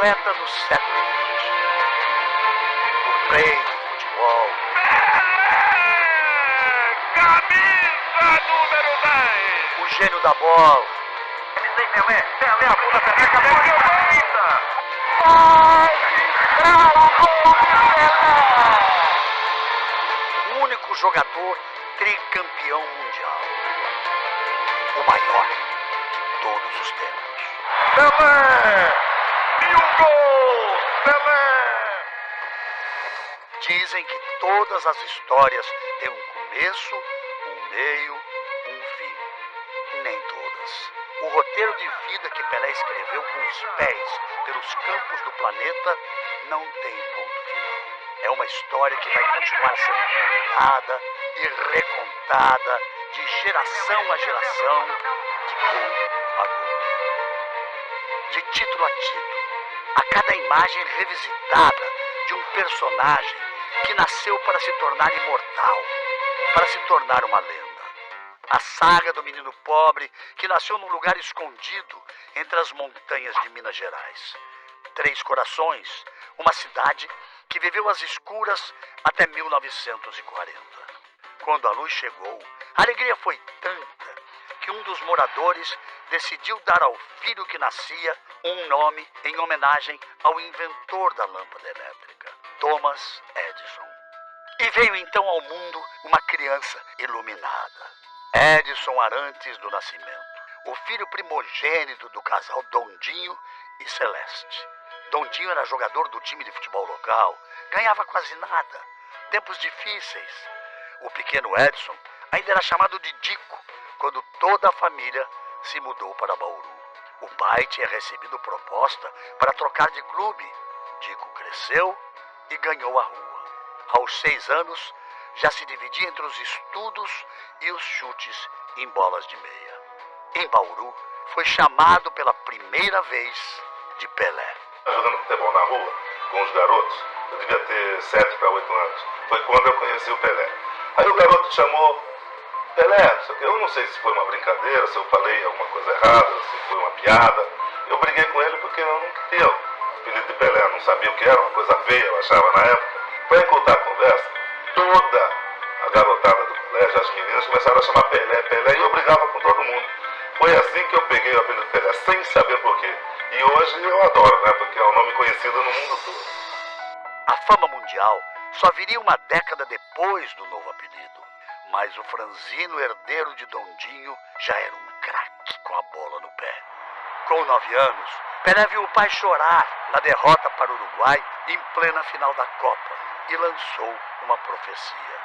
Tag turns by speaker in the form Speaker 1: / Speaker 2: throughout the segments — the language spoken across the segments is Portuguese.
Speaker 1: atleta do século XX. O rei do futebol.
Speaker 2: Camisa número 10.
Speaker 1: O gênio da bola.
Speaker 2: Tem Pelé, a bunda pereca, meteu feita.
Speaker 1: O único jogador tricampeão mundial. O maior de todos os tempos.
Speaker 2: Pelé! 1000 gols! Pelé!
Speaker 1: Dizem que todas as histórias têm um começo, um meio, um fim. Nem todas. O roteiro de vida que Pelé escreveu com os pés pelos campos do planeta não tem ponto final. É uma história que vai continuar sendo contada e recontada de geração a geração, de gol a gol. De título a título, a cada imagem revisitada de um personagem que nasceu para se tornar imortal, para se tornar uma lenda. A saga do menino pobre que nasceu num lugar escondido entre as montanhas de Minas Gerais. Três Corações, uma cidade que viveu às escuras até 1940. Quando a luz chegou, a alegria foi tanta que um dos moradores decidiu dar ao filho que nascia um nome em homenagem ao inventor da lâmpada elétrica, Thomas Edison. E veio então ao mundo uma criança iluminada. Edson Arantes do Nascimento, o filho primogênito do casal Dondinho e Celeste. Dondinho era jogador do time de futebol local, ganhava quase nada, tempos difíceis. O pequeno Edson ainda era chamado de Dico, quando toda a família se mudou para Bauru. O pai tinha recebido proposta para trocar de clube. Dico cresceu e ganhou a rua. Aos 6 anos, já se dividia entre os estudos e os chutes em bolas de meia. Em Bauru, foi chamado pela primeira vez de Pelé.
Speaker 3: Jogando futebol na rua, com os garotos, eu devia ter 7 para 8 anos. Foi quando eu conheci o Pelé. Aí o garoto chamou Pelé, eu não sei se foi uma brincadeira, se eu falei alguma coisa errada, se foi uma piada. Eu briguei com ele porque eu não queria o apelido de Pelé, eu não sabia o que era, uma coisa feia, eu achava na época. Para encurtar a conversa, toda a garotada do colégio, as meninas começaram a chamar Pelé, Pelé, e eu brigava com todo mundo. Foi assim que eu peguei o apelido de Pelé, sem saber por quê. E hoje eu adoro, né, porque é um nome conhecido no mundo todo.
Speaker 1: A fama mundial só viria uma década depois do novo apelido. Mas o franzino herdeiro de Dondinho já era um craque com a bola no pé. Com 9 anos, Pelé viu o pai chorar na derrota para o Uruguai em plena final da Copa e lançou uma profecia.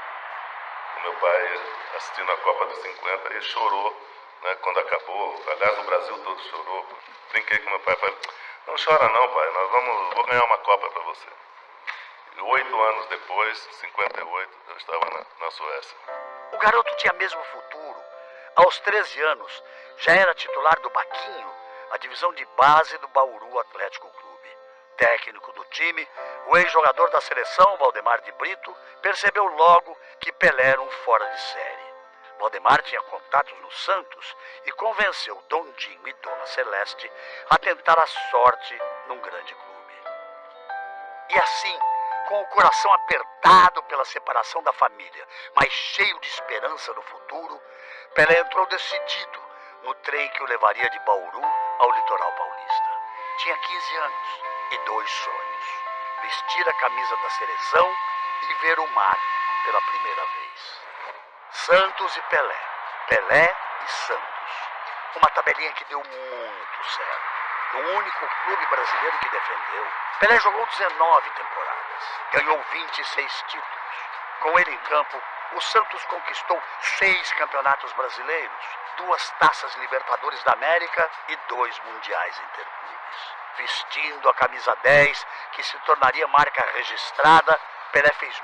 Speaker 3: O meu pai, assistindo a Copa dos 50, ele chorou, né, quando acabou. Aliás, o Brasil todo chorou. Brinquei com meu pai, falei, não chora não, pai, vou ganhar uma Copa para você. E 8 anos depois, 58, eu estava na Suécia.
Speaker 1: O garoto tinha mesmo futuro. Aos 13 anos, já era titular do Baquinho, a divisão de base do Bauru Atlético Clube. Técnico do time, o ex-jogador da seleção, Valdemar de Brito, percebeu logo que Pelé era um fora de série. Valdemar tinha contatos no Santos e convenceu Dondinho e Dona Celeste a tentar a sorte num grande clube. E assim, com o coração apertado pela separação da família, mas cheio de esperança no futuro, Pelé entrou decidido no trem que o levaria de Bauru ao litoral paulista. Tinha 15 anos e 2 sonhos: vestir a camisa da seleção e ver o mar pela primeira vez. Santos e Pelé, Pelé e Santos. Uma tabelinha que deu muito certo. No único clube brasileiro que defendeu, Pelé jogou 19 temporadas, ganhou 26 títulos. Com ele em campo, o Santos conquistou 6 campeonatos brasileiros, 2 taças Libertadores da América e 2 mundiais interclubes. Vestindo a camisa 10, que se tornaria marca registrada, Pelé fez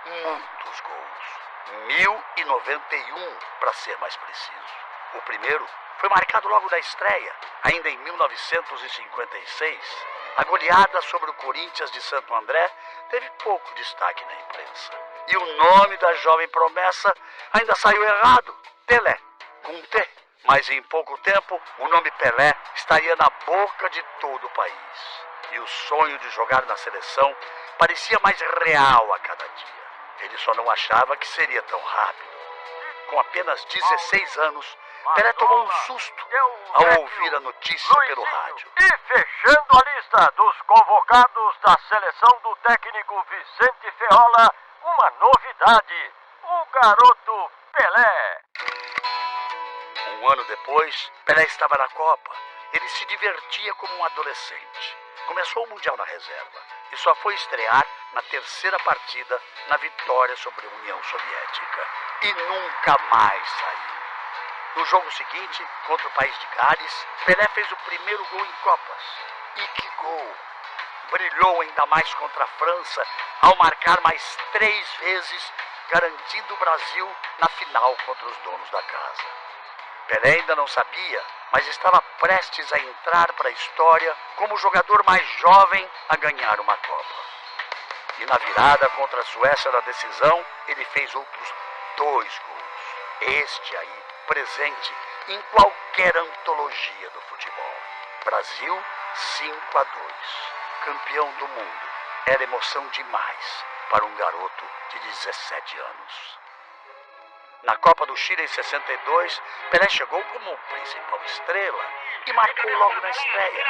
Speaker 1: muitos gols. 1091, para ser mais preciso. O primeiro foi marcado logo na estreia, ainda em 1956. A goleada sobre o Corinthians de Santo André teve pouco destaque na imprensa. E o nome da jovem promessa ainda saiu errado: Pelé, com T. Mas em pouco tempo, o nome Pelé estaria na boca de todo o país. e o sonho de jogar na seleção parecia mais real a cada dia. Ele só não achava que seria tão rápido. Com apenas 16 anos, Pelé tomou um susto ao ouvir a notícia pelo rádio.
Speaker 2: E fechando a lista dos convocados da seleção do técnico Vicente Feola, uma novidade: o garoto Pelé.
Speaker 1: Um ano depois, Pelé estava na Copa. Ele se divertia como um adolescente. Começou o Mundial na reserva e só foi estrear na terceira partida na vitória sobre a União Soviética. E nunca mais saiu. No jogo seguinte, contra o país de Gales, Pelé fez o primeiro gol em Copas. E que gol! Brilhou ainda mais contra a França ao marcar mais 3 vezes, garantindo o Brasil na final contra os donos da casa. Pelé ainda não sabia, mas estava prestes a entrar para a história como o jogador mais jovem a ganhar uma Copa. E na virada contra a Suécia na decisão, ele fez outros 2 gols. Este aí, presente em qualquer antologia do futebol. Brasil 5-2. Campeão do mundo. Era emoção demais para um garoto de 17 anos. Na Copa do Chile em 62, Pelé chegou como principal estrela e marcou logo na estreia.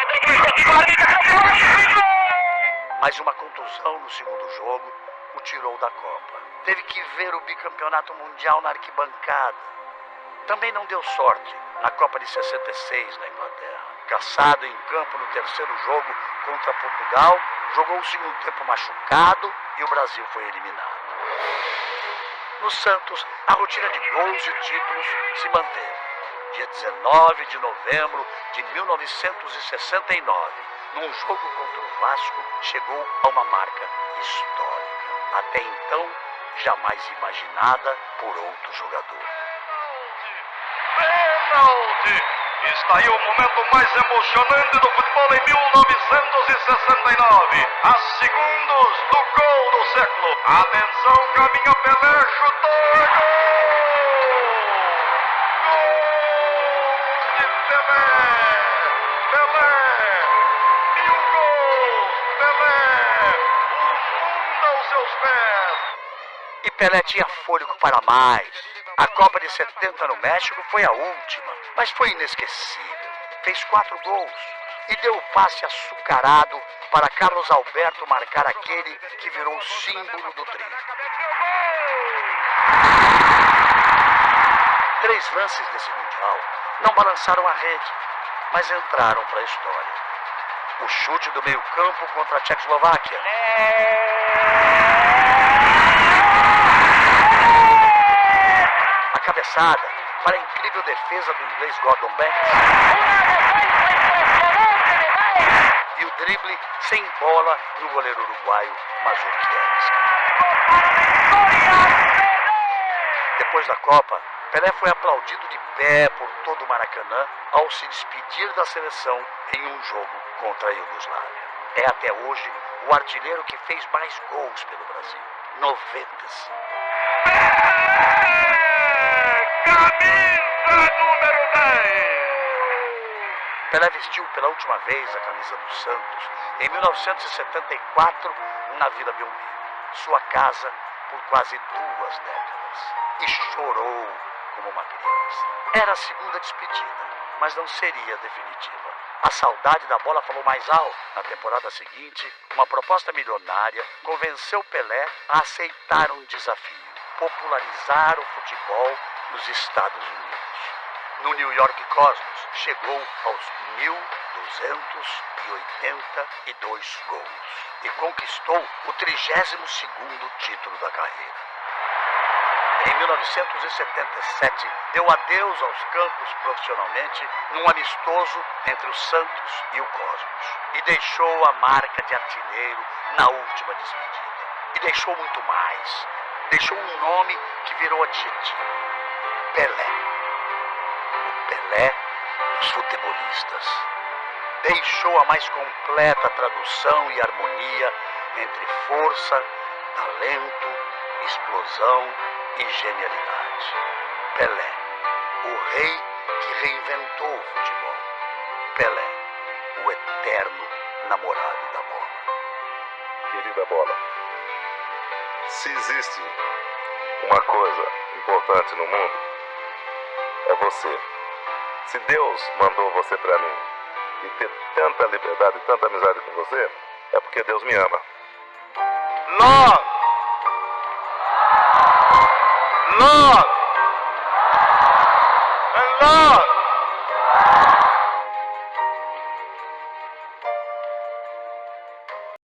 Speaker 1: Mas uma contusão no segundo jogo o tirou da Copa. Teve que ver o bicampeonato mundial na arquibancada. Também não deu sorte na Copa de 66 na Inglaterra. Caçado em campo no terceiro jogo contra Portugal, jogou o segundo tempo machucado e o Brasil foi eliminado. No Santos, a rotina de gols e títulos se manteve. Dia 19 de novembro de 1969, num jogo contra o Vasco, chegou a uma marca histórica. Até então, jamais imaginada por outro jogador.
Speaker 2: Pênalti! Está aí o momento mais emocionante do futebol em 1969. A segundos do gol do século. Atenção, caminha Pelé, chutou, é gol! Gol de Pelé! Pelé! 1000 gols! Pelé! O mundo aos seus pés!
Speaker 1: E Pelé tinha fôlego para mais. A Copa de 70 no México foi a última, mas foi inesquecível. Fez 4 gols e deu o passe açucarado para Carlos Alberto marcar aquele que virou símbolo do tri. 3 lances desse Mundial não balançaram a rede, mas entraram para a história. O chute do meio-campo contra a Tchecoslováquia. A cabeçada para a incrível defesa do inglês Gordon Banks. E o drible sem bola do goleiro uruguaio Mazurkiewicz. Depois da Copa, Pelé foi aplaudido de pé por todo o Maracanã ao se despedir da seleção em um jogo contra a Iugoslávia. É até hoje o artilheiro que fez mais gols pelo Brasil. 95.
Speaker 2: Camisa número 10.
Speaker 1: Pelé vestiu pela última vez a camisa do Santos em 1974 na Vila Belmiro, sua casa por quase 2 décadas, e chorou como uma criança. Era a segunda despedida, mas não seria definitiva. A saudade da bola falou mais alto. Na temporada seguinte, uma proposta milionária convenceu Pelé a aceitar um desafio: popularizar o futebol nos Estados Unidos. No New York Cosmos, chegou aos 1.282 gols e conquistou o 32º título da carreira. Em 1977, deu adeus aos campos profissionalmente num amistoso entre o Santos e o Cosmos. E deixou a marca de artilheiro na última despedida. E deixou muito mais. Deixou um nome que virou adjetivo: Pelé. O Pelé dos futebolistas. Deixou a mais completa tradução e harmonia entre força, talento, explosão e genialidade. Pelé, o rei que reinventou o futebol. Pelé, o eterno namorado da Bola.
Speaker 3: Querida Bola, se existe uma coisa importante no mundo, é você. Se Deus mandou você pra mim e ter tanta liberdade, tanta amizade com você, é porque Deus me ama. Love! Love!